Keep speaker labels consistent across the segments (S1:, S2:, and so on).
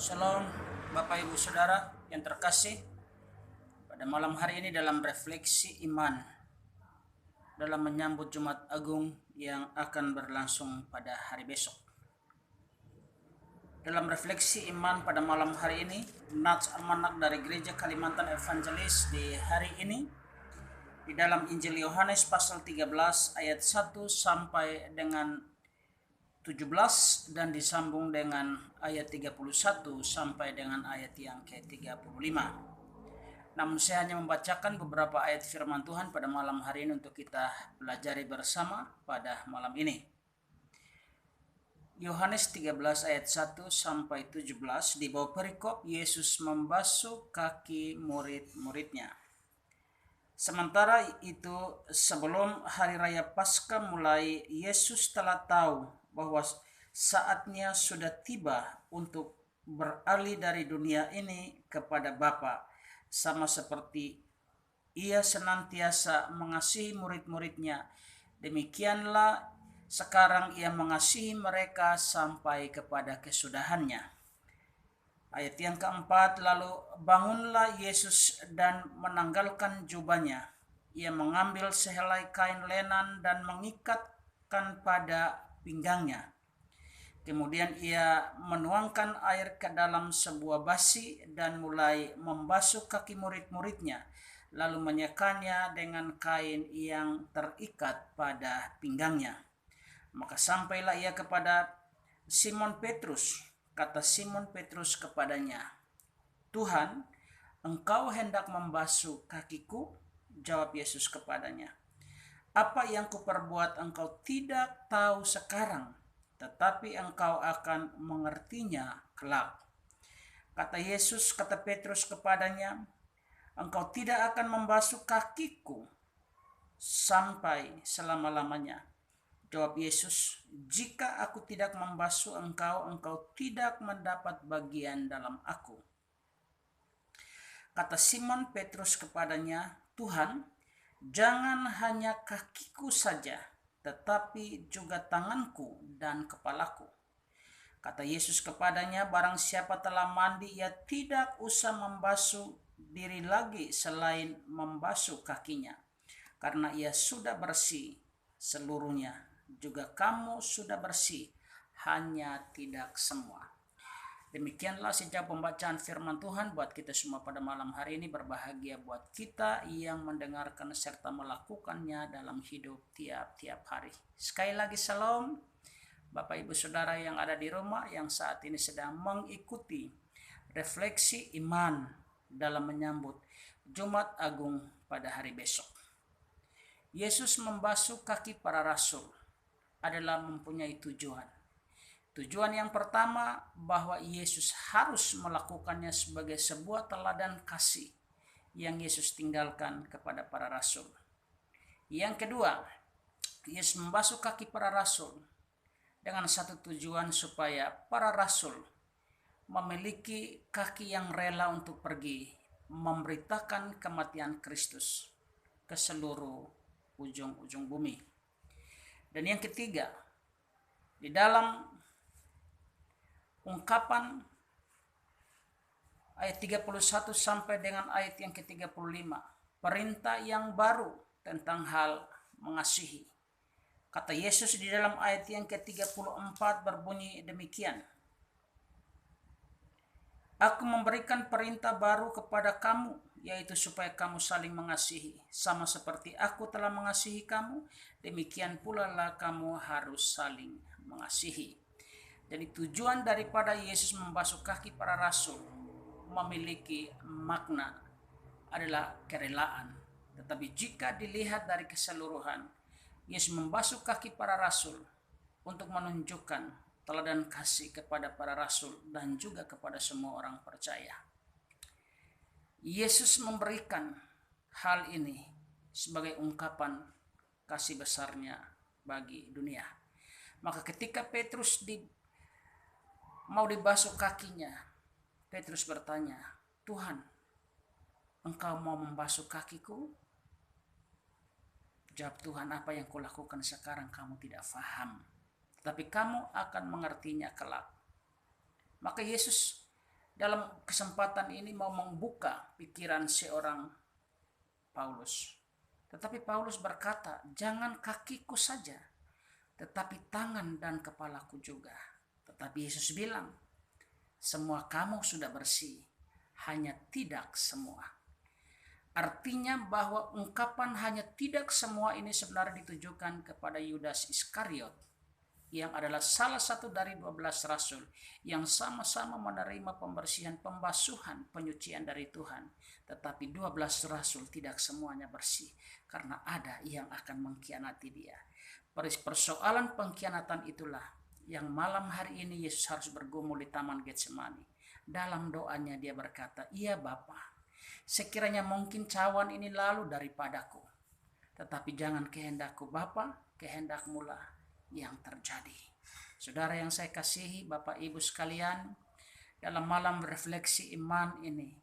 S1: Shalom Bapak Ibu Saudara yang terkasih. Pada malam hari ini dalam refleksi iman dalam menyambut Jumat Agung yang akan berlangsung pada hari besok. Dalam refleksi iman pada malam hari ini, Nats Almanak dari Gereja Kalimantan Evangelis di hari ini di dalam Injil Yohanes pasal 13 ayat 1 sampai dengan 17 dan disambung dengan ayat 31 sampai dengan ayat yang ke-35. Namun saya hanya membacakan beberapa ayat firman Tuhan pada malam hari ini untuk kita pelajari bersama pada malam ini. Yohanes 13 ayat 1 sampai 17 di bawah perikop Yesus membasuh kaki murid-muridnya. Sementara itu sebelum hari raya Paskah mulai, Yesus telah tahu bahwa saatnya sudah tiba untuk beralih dari dunia ini kepada Bapa, sama seperti ia senantiasa mengasihi murid-muridnya. Demikianlah sekarang ia mengasihi mereka sampai kepada kesudahannya. Ayat yang keempat, lalu bangunlah Yesus dan menanggalkan jubahnya. Ia mengambil sehelai kain lenan dan mengikatkan pada pinggangnya. Kemudian ia menuangkan air ke dalam sebuah basi dan mulai membasuh kaki murid-muridnya, lalu menyekanya dengan kain yang terikat pada pinggangnya. Maka sampailah ia kepada Simon Petrus. Kata Simon Petrus kepadanya, "Tuhan, engkau hendak membasuh kakiku?" Jawab Yesus kepadanya, "Apa yang kuperbuat engkau tidak tahu sekarang, tetapi engkau akan mengertinya kelak." Kata Petrus kepadanya, "Engkau tidak akan membasuh kakiku sampai selama-lamanya." Jawab Yesus, "Jika aku tidak membasuh engkau, engkau tidak mendapat bagian dalam aku." Kata Simon Petrus kepadanya, "Tuhan, jangan hanya kakiku saja, tetapi juga tanganku dan kepalaku." Kata Yesus kepadanya, "Barang siapa telah mandi, ia tidak usah membasuh diri lagi selain membasuh kakinya, karena ia sudah bersih seluruhnya. Juga kamu sudah bersih, hanya tidak semua." Demikianlah sejak pembacaan firman Tuhan buat kita semua pada malam hari ini. Berbahagia buat kita yang mendengarkan serta melakukannya dalam hidup tiap-tiap hari. Sekali lagi salam Bapak Ibu Saudara yang ada di rumah yang saat ini sedang mengikuti refleksi iman dalam menyambut Jumat Agung pada hari besok. Yesus membasuh kaki para rasul adalah mempunyai tujuan. Tujuan yang pertama, bahwa Yesus harus melakukannya sebagai sebuah teladan kasih yang Yesus tinggalkan kepada para rasul. Yang kedua, Yesus membasuh kaki para rasul dengan satu tujuan, supaya para rasul memiliki kaki yang rela untuk pergi memberitakan kematian Kristus ke seluruh ujung-ujung bumi. Dan yang ketiga, di dalam ungkapan ayat 31 sampai dengan ayat yang ke-35, perintah yang baru tentang hal mengasihi. Kata Yesus di dalam ayat yang ke-34 berbunyi demikian, "Aku memberikan perintah baru kepada kamu, yaitu supaya kamu saling mengasihi. Sama seperti aku telah mengasihi kamu, demikian pula lah kamu harus saling mengasihi." Jadi tujuan daripada Yesus membasuh kaki para rasul memiliki makna adalah kerelaan. Tetapi jika dilihat dari keseluruhan, Yesus membasuh kaki para rasul untuk menunjukkan teladan kasih kepada para rasul dan juga kepada semua orang percaya. Yesus memberikan hal ini sebagai ungkapan kasih besarnya bagi dunia. Maka ketika Petrus mau dibasuh kakinya, Petrus bertanya, "Tuhan, engkau mau membasuh kakiku?" Jawab Tuhan, "Apa yang kulakukan sekarang kamu tidak faham, tapi kamu akan mengertinya kelak." Maka Yesus dalam kesempatan ini mau membuka pikiran seorang Paulus. Tetapi Paulus berkata, jangan kakiku saja, tetapi tangan dan kepalaku juga. Tetapi Yesus bilang, semua kamu sudah bersih, hanya tidak semua. Artinya bahwa ungkapan hanya tidak semua ini sebenarnya ditujukan kepada Yudas Iskariot, yang adalah salah satu dari 12 rasul yang sama-sama menerima pembersihan, pembasuhan, penyucian dari Tuhan. Tetapi 12 rasul tidak semuanya bersih, karena ada yang akan mengkhianati dia. Persoalan pengkhianatan itulah yang malam hari ini Yesus harus bergumul di Taman Getsemani. Dalam doanya dia berkata, iya Bapa, sekiranya mungkin cawan ini lalu daripadaku, tetapi jangan kehendakku Bapa, kehendakmu lah yang terjadi. Saudara yang saya kasihi, Bapak Ibu sekalian, dalam malam refleksi iman ini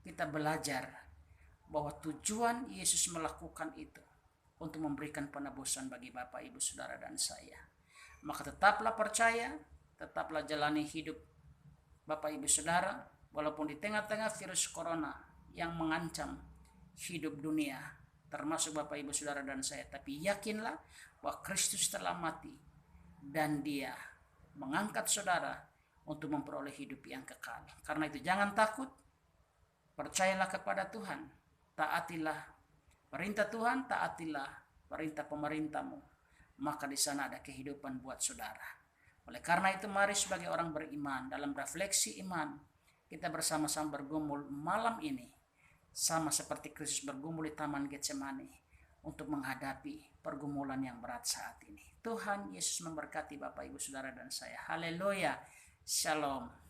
S1: kita belajar bahwa tujuan Yesus melakukan itu untuk memberikan penebusan bagi Bapak Ibu Saudara dan saya. Maka tetaplah percaya, tetaplah jalani hidup Bapak Ibu Saudara, walaupun di tengah-tengah virus corona yang mengancam hidup dunia, termasuk Bapak Ibu Saudara dan saya, tapi yakinlah bahwa Kristus telah mati dan dia mengangkat saudara untuk memperoleh hidup yang kekal. Karena itu jangan takut, percayalah kepada Tuhan, taatilah perintah Tuhan, taatilah perintah pemerintahmu, maka di sana ada kehidupan buat saudara. Oleh karena itu mari sebagai orang beriman dalam refleksi iman kita bersama-sama bergumul malam ini, sama seperti Kristus bergumul di Taman Getsemani untuk menghadapi pergumulan yang berat saat ini. Tuhan Yesus memberkati Bapak Ibu Saudara dan saya. Haleluya. Shalom.